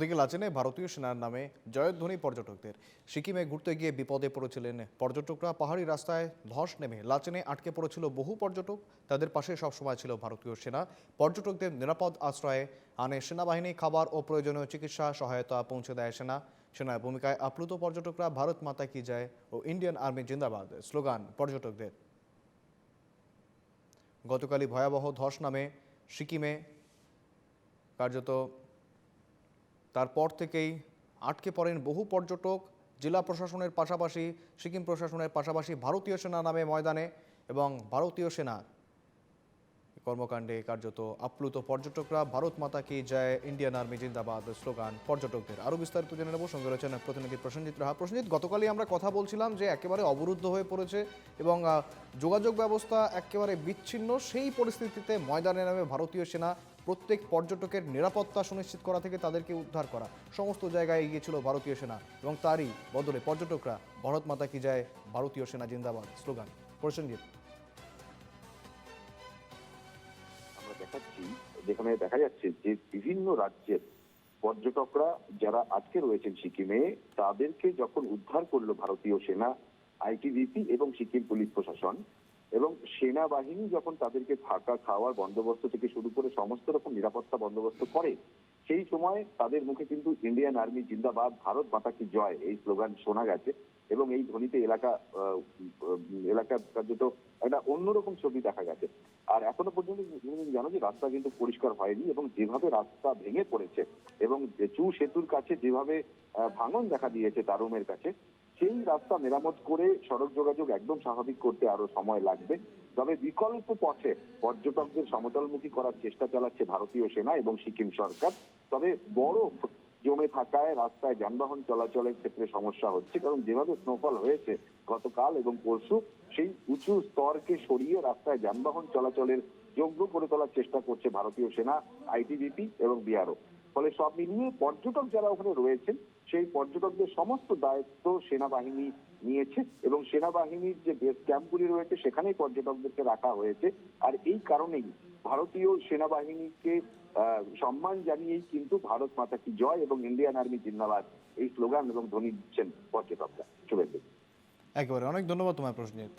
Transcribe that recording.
দিকে লাচেনে ভারতীয় সেনার নামে জয়ধ্বনি পর্যটকদের। সিকিমে ঘুরতে গিয়ে বিপদে পড়েছিলেন পর্যটকরা। পাহাড়ি রাস্তায় ধস নেমে লাচেনে আটকে পড়েছিল বহু পর্যটক। তাদের পাশে সবসময় ছিল ভারতীয় সেনা। পর্যটকদের নিরাপদ আশ্রয়ে আনে সেনাবাহিনী। খাবার ও প্রয়োজনীয় চিকিৎসা সহায়তা পৌঁছে দেয় সেনা। সেনার ভূমিকায় আপ্লুত পর্যটকরা ভারত মাতা কি জয় ও ইন্ডিয়ান আর্মি জিন্দাবাদ স্লোগান পর্যটকদের। গতকালই ভয়াবহ ধস নামে সিকিমে, কার্যত তারপর থেকেই আটকে পড়েন বহু পর্যটক। জেলা প্রশাসনের পাশাপাশি সিকিম প্রশাসনের পাশাপাশি ভারতীয় সেনা নামে ময়দানে এবং ভারতীয় সেনা কর্মকাণ্ডে কার্যত আপ্লুত পর্যটকরা। ভারত মাতা কি জয়, ইন্ডিয়ান আর্মি জিন্দাবাদ স্লোগান পর্যটকদের। আরও বিস্তারিত জেনে নেব, সঙ্গে রয়েছেন প্রতিনিধি প্রসেনজিৎ রাহা। প্রসেনজিৎ, গতকালই আমরা কথা বলছিলাম যে একেবারে অবরুদ্ধ হয়ে পড়েছে এবং যোগাযোগ ব্যবস্থা একেবারে বিচ্ছিন্ন। সেই পরিস্থিতিতে ময়দানে নামে ভারতীয় সেনা প্রত্যেক পর্যটকের নিরাপত্তা সুনিশ্চিত করা থেকে তাদেরকে উদ্ধার করা, সমস্ত জায়গায় এগিয়েছিল ভারতীয় সেনা এবং তারই বদলে পর্যটকরা ভারত মাতা কি জয়, ভারতীয় সেনা জিন্দাবাদ স্লোগান। প্রসেনজিৎ, আমরা দেখাচ্ছি, যেখানে দেখা যাচ্ছে যে বিভিন্ন রাজ্যের পর্যটকরা যারা আজকে রয়েছেন সিকিমে, তাদেরকে যখন উদ্ধার করলো ভারতীয় সেনা, আইটিবিপি এবং সিকিম পুলিশ প্রশাসন, এবং সেনাবাহিনী যখন তাদেরকে থাকা খাওয়ার বন্দোবস্ত থেকে শুরু করে সমস্ত রকম নিরাপত্তা বন্দোবস্ত করে, সেই সময় তাদের মুখে কিন্তু ইন্ডিয়ান আর্মি জিন্দাবাদ, ভারত মাতা কি জয় এই স্লোগান শোনা গেছে। এবং এই ধ্বনিতে এলাকা কার্যত একটা অন্যরকম ছবি দেখা গেছে। আর এখনো পর্যন্ত তুমি জানো যে রাস্তা কিন্তু পরিষ্কার হয়নি, এবং যেভাবে রাস্তা ভেঙে পড়েছে এবং চু সেতুর কাছে যেভাবে ভাঙন দেখা দিয়েছে দারুমের কাছে, সেই রাস্তা মেরামত করে সড়ক যোগাযোগ একদম স্বাভাবিক করতে আরো সময় লাগবে। তবে বিকল্প পথে পর্যটকদের সমতলমুখী করার চেষ্টা চালাচ্ছে ভারতীয় সেনা এবং সিকিম সরকার। তবে বরফ জমে থাকায় রাস্তায় যানবাহন চলাচলের ক্ষেত্রে সমস্যা হচ্ছে, কারণ যেভাবে স্নোফল হয়েছে গতকাল এবং পরশু, সেই উঁচু স্তরকে সরিয়ে রাস্তায় যানবাহন চলাচলের যোগ্য করে তোলার চেষ্টা করছে ভারতীয় সেনা, আইটিবিপি এবং বিআরও। ফলে সব মিলিয়ে পর্যটক যারা ওখানে রয়েছেন, সেই পর্যটকদের সমস্ত দায়িত্ব সেনাবাহিনী নিয়েছে, এবং সেনাবাহিনীর যে বেস ক্যাম্পগুলি রয়েছে সেখানেই পর্যটকদেরকে রাখা হয়েছে। আর এই কারণেই ভারতীয় সেনাবাহিনীকে সম্মান জানিয়েই কিন্তু ভারত মাতা কি জয় এবং ইন্ডিয়ান আর্মি জিন্দাবাদ এই স্লোগান এবং ধ্বনি দিচ্ছেন পর্যটকরা। শুভেন্দু, একেবারে অনেক ধন্যবাদ তোমার প্রসেনজিৎ।